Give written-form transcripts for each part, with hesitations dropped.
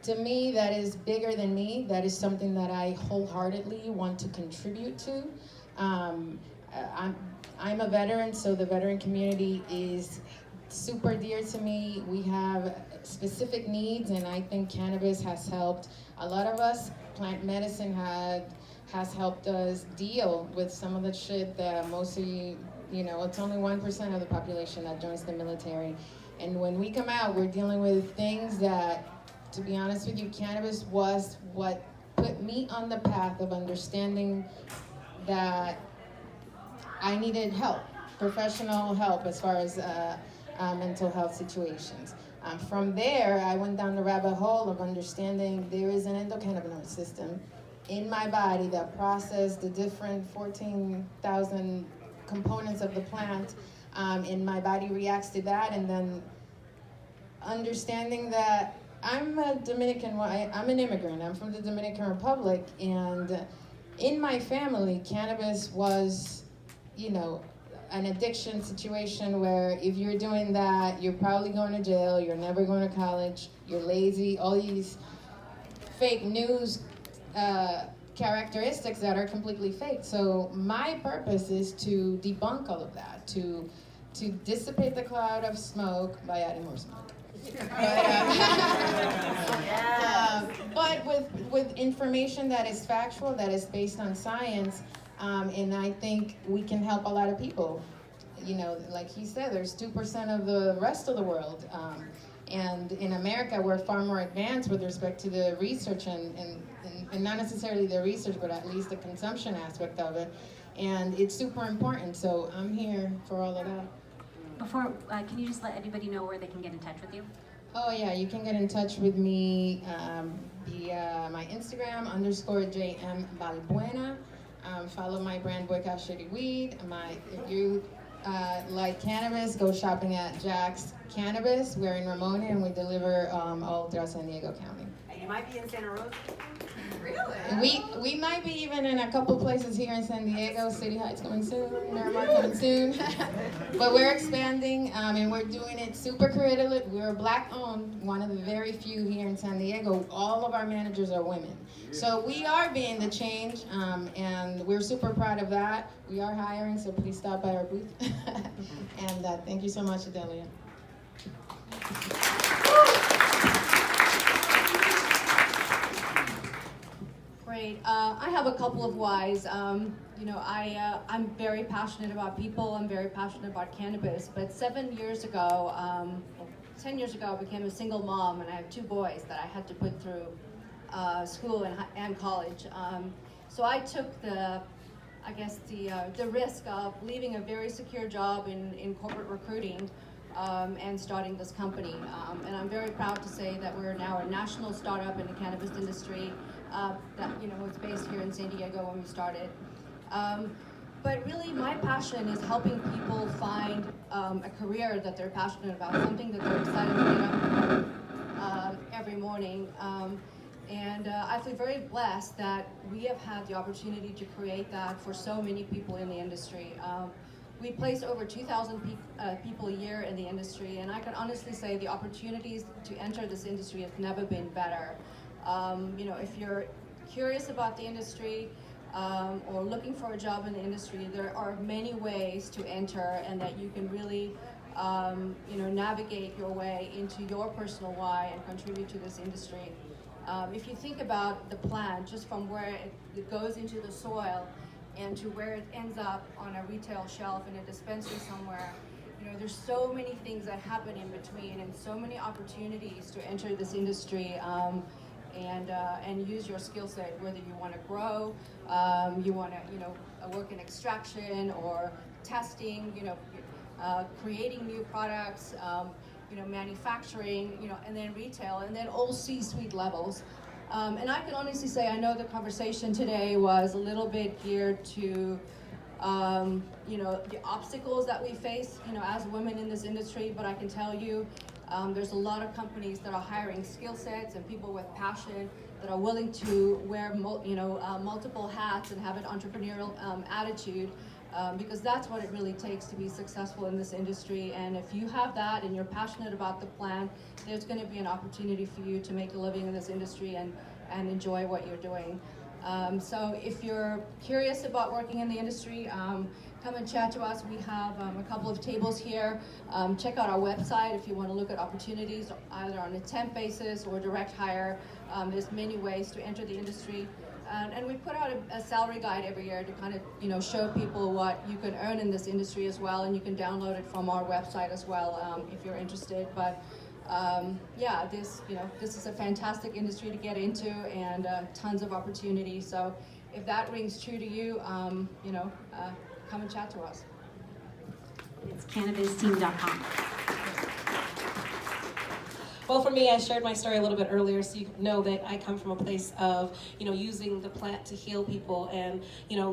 to me, that is bigger than me. That is something that I wholeheartedly want to contribute to. Um, I'm, I'm a veteran, so the veteran community is super dear to me. We have specific needs, and I think cannabis has helped a lot of us. Plant medicine has helped us deal with some of the shit that most of you, it's only 1% of the population that joins the military. And when we come out, we're dealing with things that, to be honest with you, cannabis was what put me on the path of understanding that I needed help, professional help as far as mental health situations. From there, I went down the rabbit hole of understanding there is an endocannabinoid system in my body that processes the different 14,000 components of the plant, and my body reacts to that, and then understanding that I'm a Dominican, I'm an immigrant, I'm from the Dominican Republic, and in my family, cannabis was, an addiction situation where if you're doing that, you're probably going to jail, you're never going to college, you're lazy, all these fake news characteristics that are completely fake. So my purpose is to debunk all of that, to dissipate the cloud of smoke by adding more smoke. But with information that is factual, that is based on science, and I think we can help a lot of people. Like he said, there's 2% of the rest of the world. And in America, we're far more advanced with respect to the research and not necessarily the research, but at least the consumption aspect of it. And it's super important, so I'm here for all of that. Before, can you just let everybody know where they can get in touch with you? Oh yeah, you can get in touch with me via my Instagram, _JM Balbuena. Follow my brand Boycott Shitty Weed. If you like cannabis, go shopping at Jack's Cannabis. We're in Ramona and we deliver all throughout San Diego County. And you might be in Santa Rosa? Really? We might be even in a couple places here in San Diego. City Heights coming soon, Miramar coming soon. But we're expanding, and we're doing it super creative. We're Black-owned, one of the very few here in San Diego. All of our managers are women. So we are being the change, and we're super proud of that. We are hiring, so please stop by our booth. And thank you so much, Adelia. Great. I have a couple of whys. I'm very passionate about people. I'm very passionate about cannabis. But 10 years ago, I became a single mom, and I have 2 boys that I had to put through school and college. So I took the risk of leaving a very secure job in corporate recruiting and starting this company. And I'm very proud to say that we're now a national startup in the cannabis industry. That was based here in San Diego when we started. But really, my passion is helping people find a career that they're passionate about, something that they're excited to get up every morning. And I feel very blessed that we have had the opportunity to create that for so many people in the industry. We place over 2,000 people a year in the industry, and I can honestly say the opportunities to enter this industry have never been better. If you're curious about the industry or looking for a job in the industry, there are many ways to enter, and that you can really navigate your way into your personal why and contribute to this industry. If you think about the plant, just from where it goes into the soil and to where it ends up on a retail shelf in a dispensary somewhere, there's so many things that happen in between, and so many opportunities to enter this industry and use your skill set, whether you want to grow, you want to work in extraction or testing, creating new products, manufacturing, and then retail, and then all C-suite levels. And I can honestly say, I know the conversation today was a little bit geared to, the obstacles that we face, as women in this industry, but I can tell you, there's a lot of companies that are hiring skill sets and people with passion that are willing to wear multiple hats and have an entrepreneurial attitude because that's what it really takes to be successful in this industry. And if you have that and you're passionate about the plant, there's going to be an opportunity for you to make a living in this industry and enjoy what you're doing. So if you're curious about working in the industry, come and chat to us. We have a couple of tables here. Check out our website if you want to look at opportunities, either on a temp basis or direct hire. There's many ways to enter the industry. And we put out a salary guide every year to kind of, show people what you can earn in this industry as well, and you can download it from our website as well if you're interested. But yeah, this is a fantastic industry to get into, and tons of opportunity. So if that rings true to you, come and chat to us. It's cannabisteam.com. Well, for me, I shared my story a little bit earlier, so you know that I come from a place of, using the plant to heal people and,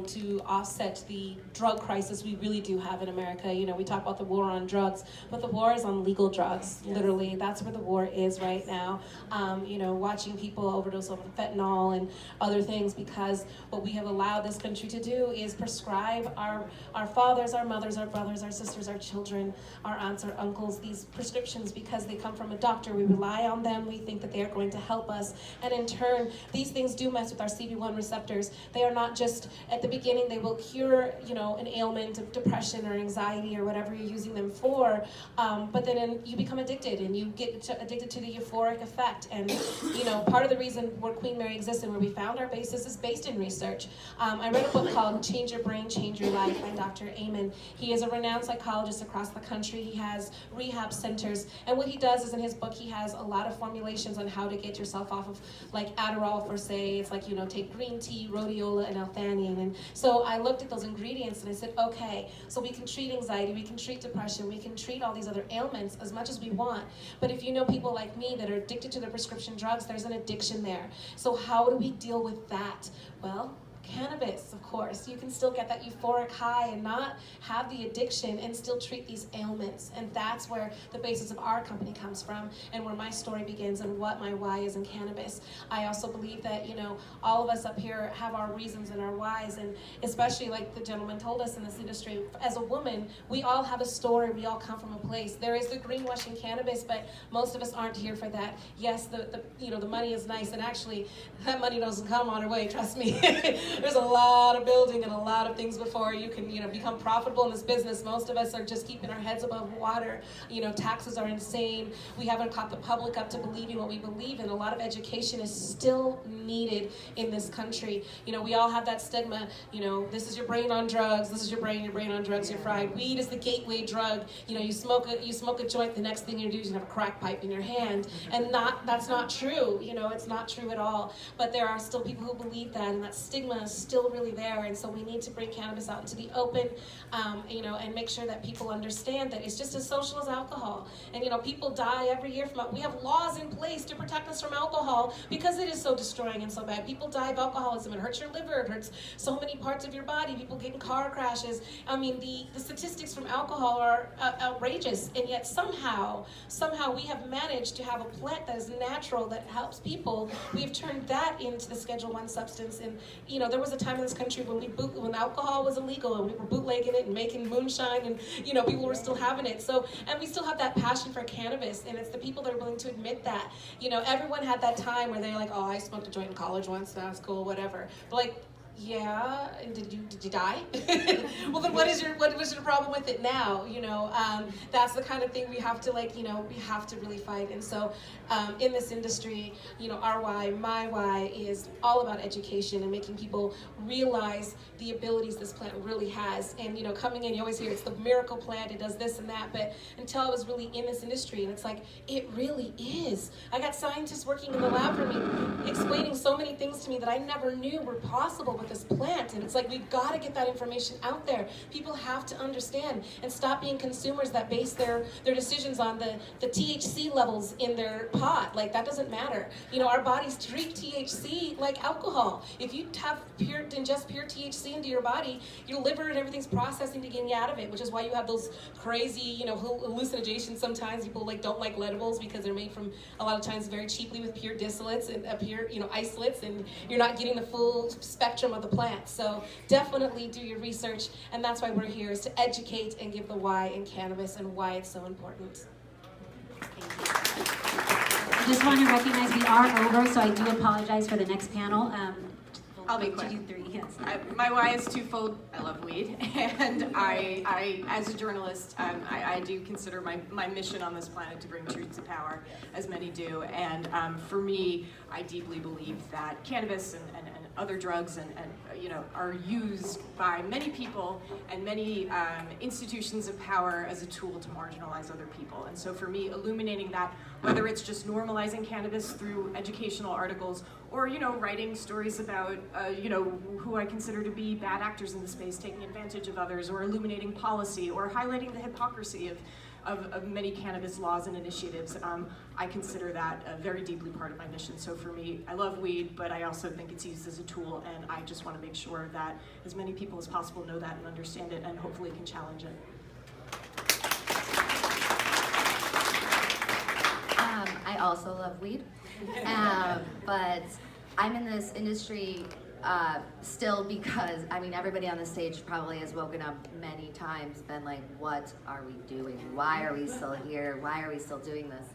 to offset the drug crisis we really do have in America. We talk about the war on drugs, but the war is on legal drugs, literally. That's where the war is right now. Watching people overdose over fentanyl and other things, because what we have allowed this country to do is prescribe our fathers, our mothers, our brothers, our sisters, our children, our aunts, our uncles, these prescriptions because they come from a doctor. We rely on them. We think that they are going to help us. And in turn, these things do mess with our CB1 receptors. They are not just, at the beginning, they will cure, an ailment of depression or anxiety or whatever you're using them for. But then you become addicted, and you get addicted to the euphoric effect. And, part of the reason where Queen Mary exists and where we found our basis is based in research. I read a book called Change Your Brain, Change Your Life by Dr. Amen. He is a renowned psychologist across the country. He has rehab centers. And what he does is, in his book, he has a lot of formulations on how to get yourself off of, like Aero, for say, it's like, take green tea, rhodiola, and L-theanine. And so I looked at those ingredients and I said, okay, so we can treat anxiety, we can treat depression, we can treat all these other ailments as much as we want. But if you know people like me that are addicted to their prescription drugs, there's an addiction there. So how do we deal with that? Well, cannabis, of course. You can still get that euphoric high and not have the addiction and still treat these ailments. And that's where the basis of our company comes from, and where my story begins and what my why is in cannabis. I also believe that, all of us up here have our reasons and our whys, and especially like the gentleman told us in this industry, as a woman, we all have a story, we all come from a place. There is the greenwashing cannabis, but most of us aren't here for that. Yes, the money is nice, and actually that money doesn't come on our way, trust me. There's a lot of building and a lot of things before you can, become profitable in this business. Most of us are just keeping our heads above water. Taxes are insane. We haven't caught the public up to believing what we believe in. A lot of education is still needed in this country. We all have that stigma. This is your brain on drugs. This is your brain on drugs. You're fried. Weed is the gateway drug. You smoke a joint. The next thing you do is you have a crack pipe in your hand, and that's not true. It's not true at all. But there are still people who believe that, and that stigma is still really there. And so we need to bring cannabis out into the open, and make sure that people understand that it's just as social as alcohol. And people die every year from. We have laws in place to protect us from alcohol because it is so destroying and so bad. People die of alcoholism. It hurts your liver. It hurts so many parts of your body. People get in car crashes. I mean, the statistics from alcohol are outrageous. And yet somehow we have managed to have a plant that is natural, that helps people. We have turned that into the Schedule I substance. And there was a time in this country when alcohol was illegal, and we were bootlegging it and making moonshine, and people were still having it. So, and we still have that passion for cannabis, and it's the people that are willing to admit that. Everyone had that time where they're like, oh, I smoked a joint in college once, that's cool, whatever. But like, yeah, and did you die? Well, then what was your problem with it now? That's the kind of thing we have to we have to really fight. And so in this industry, our why, my why is all about education and making people realize the abilities this plant really has. And coming in, you always hear it's the miracle plant, it does this and that, but until I was really in this industry, and it's like, it really is. I got scientists working in the lab for me, explaining so many things to me that I never knew were possible with this plant. And it's like, we've got to get that information out there. People have to understand and stop being consumers that base their decisions on the THC levels in their pot. Like, that doesn't matter. Our bodies treat THC like alcohol. If you ingest pure THC into your body, your liver and everything's processing to get you out of it, which is why you have those crazy, hallucinations sometimes. People don't like edibles because they're made from, a lot of times, very cheaply with pure distillates and pure, isolates, and you're not getting the full spectrum of of the plant. So definitely do your research, and that's why we're here, is to educate and give the why in cannabis and why it's so important. I just want to recognize we are over, so I do apologize for the next panel. I'll be we'll quick. do 3, yes. My why is twofold. I love weed, and I as a journalist, I do consider my mission on this planet to bring truth to power, as many do. And for me, I deeply believe that cannabis and other drugs and are used by many people and many institutions of power as a tool to marginalize other people. And so for me, illuminating that, whether it's just normalizing cannabis through educational articles, or writing stories about who I consider to be bad actors in the space taking advantage of others, or illuminating policy, or highlighting the hypocrisy of many cannabis laws and initiatives, I consider that very deeply part of my mission. So for me, I love weed, but I also think it's used as a tool, and I just want to make sure that as many people as possible know that and understand it, and hopefully can challenge it. I also love weed, but I'm in this industry still because, everybody on the stage probably has woken up many times, been like, what are we doing? Why are we still here? Why are we still doing this?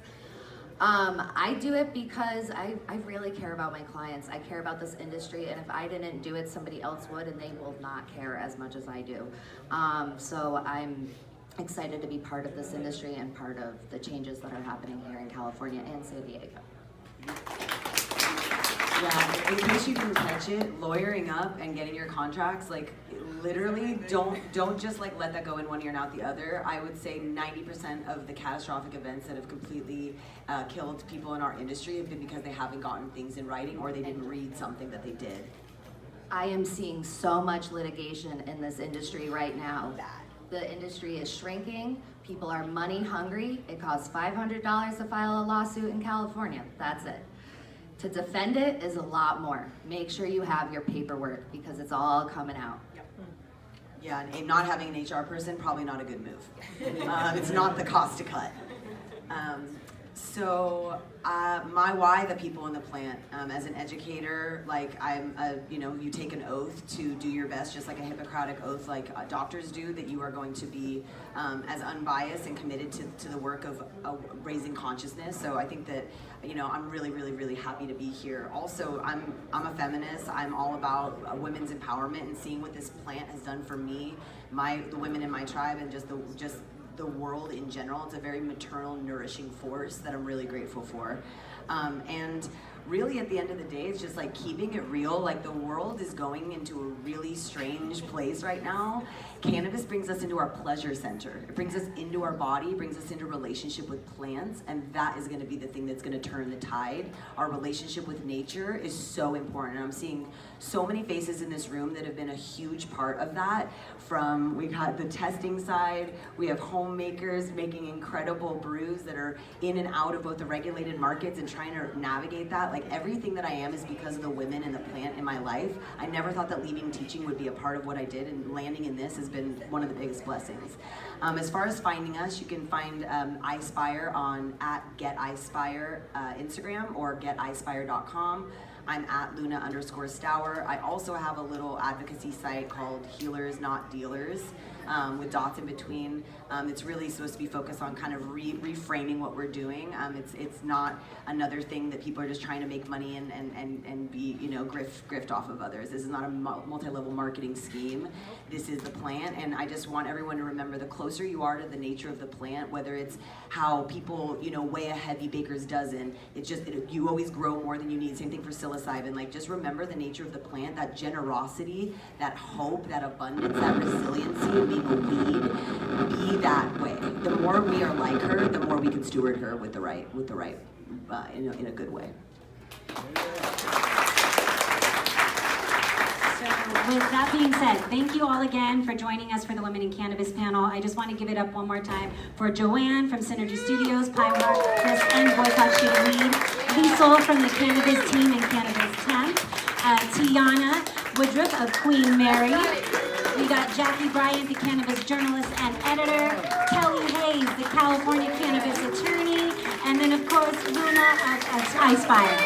I do it because I really care about my clients. I care about this industry, and if I didn't do it, somebody else would, and they will not care as much as I do. So I'm excited to be part of this industry and part of the changes that are happening here in California and San Diego. Yeah, in case you didn't catch it, lawyering up and getting your contracts, literally don't just let that go in one ear and out the other. I would say 90% of the catastrophic events that have completely killed people in our industry have been because they haven't gotten things in writing, or they didn't read something that they did. I am seeing so much litigation in this industry right now. The industry is shrinking. People are money hungry. It costs $500 to file a lawsuit in California. That's it. To defend it is a lot more. Make sure you have your paperwork because it's all coming out. Yeah, and not having an HR person, probably not a good move. It's not the cost to cut. So my why, the people in the plant. As an educator, you take an oath to do your best, just like a Hippocratic oath, like doctors do, that you are going to be as unbiased and committed to the work of raising consciousness. So I think that, I'm really, really, really happy to be here. Also, I'm a feminist. I'm all about women's empowerment and seeing what this plant has done for me, the women in my tribe, and just the world in general. It's a very maternal, nourishing force that I'm really grateful for. And really, at the end of the day, it's just keeping it real. The world is going into a really strange place right now. Cannabis brings us into our pleasure center. It brings us into our body, brings us into relationship with plants, and that is going to be the thing that's going to turn the tide. Our relationship with nature is so important, and I'm seeing so many faces in this room that have been a huge part of that. We got the testing side, we have homemakers making incredible brews that are in and out of both the regulated markets and trying to navigate that. Everything that I am is because of the women and the plant in my life. I never thought that leaving teaching would be a part of what I did, and landing in this has been one of the biggest blessings. As far as finding us, you can find iSpire on @GetISpire Instagram or getispire.com. I'm @Luna_Stower. I also have a little advocacy site called Healers Not Dealers, with dots in between. It's really supposed to be focused on kind of reframing what we're doing. It's not another thing that people are just trying to make money and be, grift off of others. This is not a multi-level marketing scheme. This is the plant, and I just want everyone to remember, the closer you are to the nature of the plant, whether it's how people, weigh a heavy baker's dozen, you always grow more than you need. Same thing for psilocybin. Just remember the nature of the plant, that generosity, that hope, that abundance, that resiliency of being a weed. Be that way. The more we are like her, the more we can steward her with the right, in a good way. So with that being said, thank you all again for joining us for the Women in Cannabis panel. I just want to give it up one more time for Joanne from Synergy Studios, Pine Harvest, and Boycott Shooting Weed, Lisel from the Cannabis team and Cannabis 10, Tiana Woodruff of Queen Mary. We got Jackie Bryant, the cannabis journalist and editor, Kelly Hayes, the California cannabis attorney, and then of course Luna of iSpire.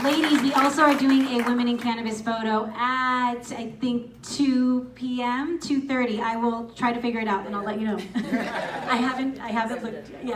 Ladies, we also are doing a Women in Cannabis photo at, I think, 2 p.m., 2:30. I will try to figure it out and I'll let you know. I haven't looked, yeah.